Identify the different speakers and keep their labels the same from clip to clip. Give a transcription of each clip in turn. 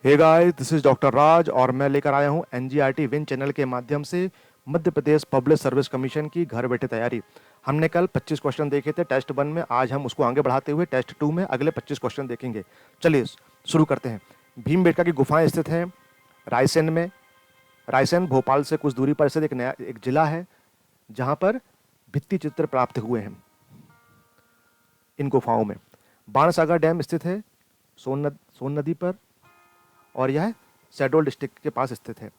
Speaker 1: Hey guys, this is doctor Raj और मैं लेकर आया हूं एनजीईआरटी विन चैनल के माध्यम से Madhya Pradesh public service commission की घर बैठे तैयारी। हमने कल 25 क्वेश्चन देखे थे टेस्ट 1 में। आज हम उसको आगे बढ़ाते हुए टेस्ट 2 में अगले 25 क्वेश्चन देखेंगे। चलिए शुरू करते हैं। भीमबेटका की गुफाएं स्थित हैं रायसेन में। रायसेन भोपाल से कुछ दूरी पर स्थित एक जिला है जहां पर भित्ति चित्र प्राप्त हुए हैं इन गुफाओं में। बाणसागर डैम स्थित है सोन नदी पर और यह शहडोल डिस्ट्रिक्ट के पास स्थित है।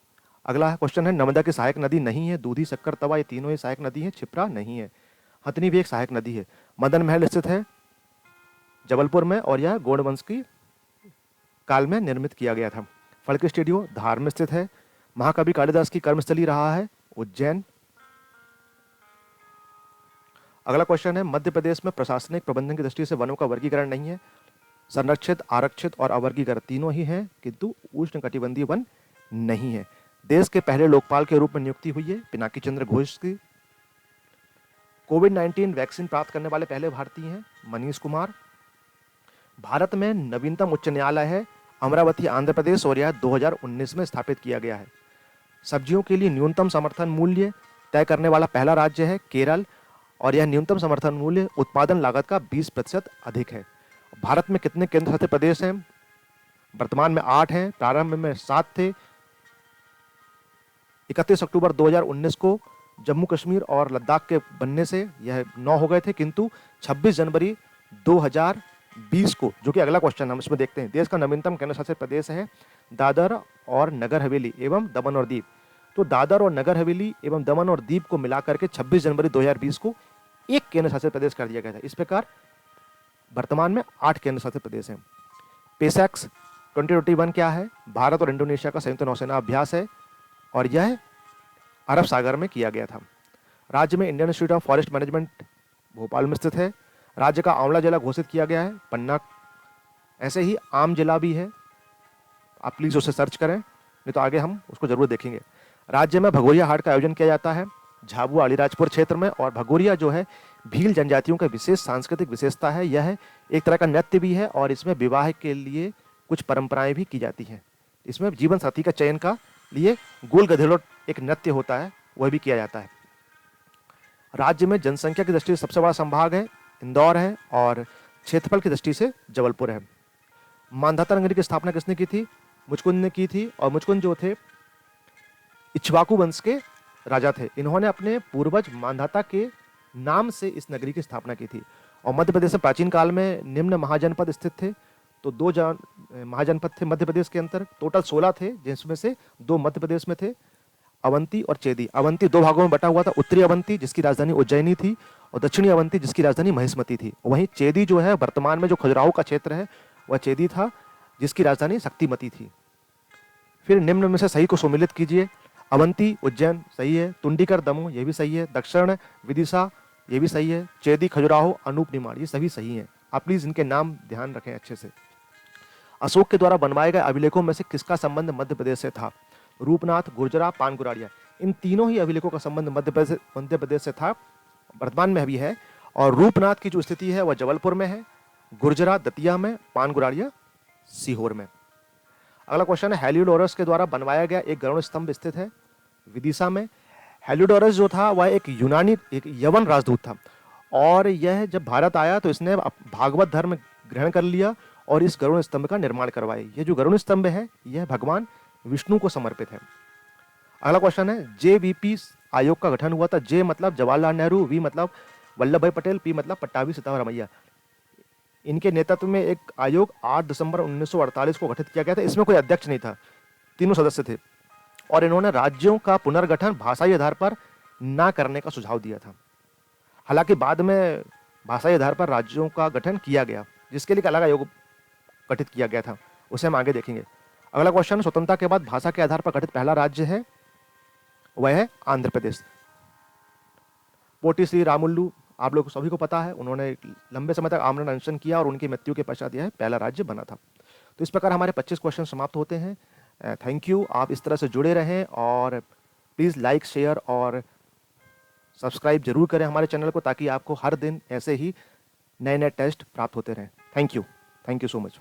Speaker 1: अगला क्वेश्चन है, नर्मदा की सहायक नदी नहीं है। दूधी, शक्कर, तवा ये तीनों ही सहायक नदी हैं। क्षिप्रा नहीं है। हथनी भी एक सहायक नदी है। मदन महल स्थित है जबलपुर में और यह गौड़ वंश की काल में निर्मित किया गया था। फड़के स्टूडियो धार में स्थित है। महाकवि कालिदास की कर्मस्थली रहा है उज्जैन। अगला क्वेश्चन है, मध्य प्रदेश में प्रशासनिक प्रबंधन की दृष्टि से वनों का वर्गीकरण नहीं है। संरक्षित, आरक्षित और अवर्गीकृत तीनों ही हैं, किंतु उष्णकटिबंधीय वन नहीं है। देश के पहले लोकपाल के रूप में नियुक्ति हुई है पिनाकी चंद्र घोष की। कोविड-19 वैक्सीन प्राप्त करने वाले पहले भारतीय हैं मनीष कुमार। भारत में नवीनतम उच्च न्यायालय है अमरावती, आंध्र प्रदेश और यह 2019 में स्थापित किया गया है। सब्जियों के लिए न्यूनतम समर्थन मूल्य तय करने वाला पहला राज्य है केरल और यह न्यूनतम समर्थन मूल्य उत्पादन लागत का 20% अधिक है। भारत में कितने केंद्र शासित प्रदेश हैं? वर्तमान में 8 हैं, प्रारंभ में 7 थे। 31 अक्टूबर 2019 को जम्मू कश्मीर और लद्दाख के बनने से यह 9 हो गए थे, किंतु 26 जनवरी 2020 को, जो कि अगला क्वेश्चन हम इसमें देखते हैं, देश का नवीनतम केंद्र शासित प्रदेश है दादर और नगर हवेली एवं दमन और दीव। तो दादर और नगर हवेली एवं दमन और दीव को मिलाकर के 26 जनवरी 2020 को एक केंद्र शासित प्रदेश कर दिया गया था। इस प्रकार वर्तमान में 8 केंद्र शासित प्रदेश हैं। पेसैक्स 2021 क्या है? भारत और इंडोनेशिया का संयुक्त नौसेना अभ्यास है और यह अरब सागर में किया गया था। राज्य में Indian institute of forest management Bhopal में स्थित है। राज्य का आंवला जिला घोषित किया गया है पन्ना। ऐसे ही आम जिला भी है, आप प्लीज उसे सर्च करें, नहीं तो आगे हम उसको जरूर देखेंगे। राज्य में भगोरिया हाट का आयोजन किया जाता है झाबुआ अलीराजपुर क्षेत्र में। और भगोरिया जो है भील जनजातियों का विशेष सांस्कृतिक विशेषता है। यह एक तरह का नृत्य भी है और इसमें विवाह के लिए कुछ परंपराएं भी की जाती हैं। इसमें जीवन साथी का चयन का लिए गोल गधेड़ो एक नृत्य होता है, वह भी किया जाता है। राज्य में जनसंख्या की दृष्टि से सबसे बड़ा संभाग है इंदौर है और क्षेत्रफल की दृष्टि से जबलपुर है। मांधाता नगरी की स्थापना किसने की थी? मुचकुंद ने की थी। और मुचकुंद जो थे इक्ष्वाकु वंश के राजा थे। इन्होंने अपने पूर्वज मांधाता के नाम से इस नगरी की स्थापना की थी। और मध्य प्रदेश में प्राचीन काल में निम्न महाजनपद स्थित थे। तो 2 महाजनपद थे मध्य प्रदेश के अंदर, टोटल 16 थे, जिसमें से 2 मध्य प्रदेश में थे, अवंती और चेदी। अवंती 2 भागों में बटा हुआ था, उत्तरी अवंती जिसकी राजधानी उज्जैनी थी और दक्षिणी अवंती जिसकी राजधानी महिष्मती थी। वहीं चेदी जो है वर्तमान में जो खजुराहो का क्षेत्र है वह चेदी था जिसकी राजधानी शक्तिमती थी। फिर निम्न में से सही को सम्मिलित कीजिए। अवंती उज्जैन सही है, तुंडीकर दमोह ये भी सही है, दक्षिण विदिशा ये भी सही है, चेदी खजुराहो अनूप निमाड़ ये सभी सही हैं। आप प्लीज इनके नाम ध्यान रखें अच्छे से। अशोक के द्वारा बनवाए गए अभिलेखों में से किसका संबंध मध्य प्रदेश से था? रूपनाथ, गुर्जरा, पानगुराड़िया, इन तीनों ही अभिलेखों का संबंध मध्य प्रदेश से था, वर्तमान में भी है। और रूपनाथ की जो स्थिति है वह जबलपुर में है, गुर्जरा दतिया में, पानगुराड़िया सीहोर में। अगला क्वेश्चन है, हेलियोडोरस के द्वारा बनवाया गया एक गरुड़ स्तंभ स्थित है विदिशा में। हेलियोडोरस जो था वह एक यवन राजदूत था और यह जब भारत आया तो इसने भागवत धर्म ग्रहण कर लिया और इस गरुड़ स्तंभ का निर्माण करवाया। यह जो गरुड़ स्तंभ है यह भगवान विष्णु को समर्पित है। अगला क्वेश्चन है, जेवीपी आयोग का गठन हुआ था। जे मतलब जवाहरलाल नेहरू, वी मतलब वल्लभ भाई पटेल, पी मतलब पट्टाभी सीतारामैया। इनके नेतृत्व में एक आयोग 8 दिसंबर 1948 को गठित किया गया था। इसमें कोई अध्यक्ष नहीं था, तीनों सदस्य थे और इन्होंने राज्यों का पुनर्गठन भाषाई आधार पर ना करने का सुझाव दिया था। हालांकि बाद में भाषाई आधार पर राज्यों का गठन किया गया, जिसके लिए एक अलग आयोग गठित किया गया था, उसे हम आगे देखेंगे। अगला क्वेश्चन, स्वतंत्रता के बाद भाषा के आधार पर गठित पहला राज्य है वह है आंध्र प्रदेश। पोटी श्री रामुलु आप लोग सभी को पता है, उन्होंने लंबे समय तक आमरण अनशन किया और उनकी मृत्यु के पश्चात यह पहला राज्य बना था। तो इस प्रकार हमारे 25 क्वेश्चन समाप्त होते हैं। थैंक यू, आप इस तरह से जुड़े रहें और प्लीज़ लाइक, शेयर और सब्सक्राइब जरूर करें हमारे चैनल को, ताकि आपको हर दिन ऐसे ही नए नए टेस्ट प्राप्त होते रहें। Thank you so much.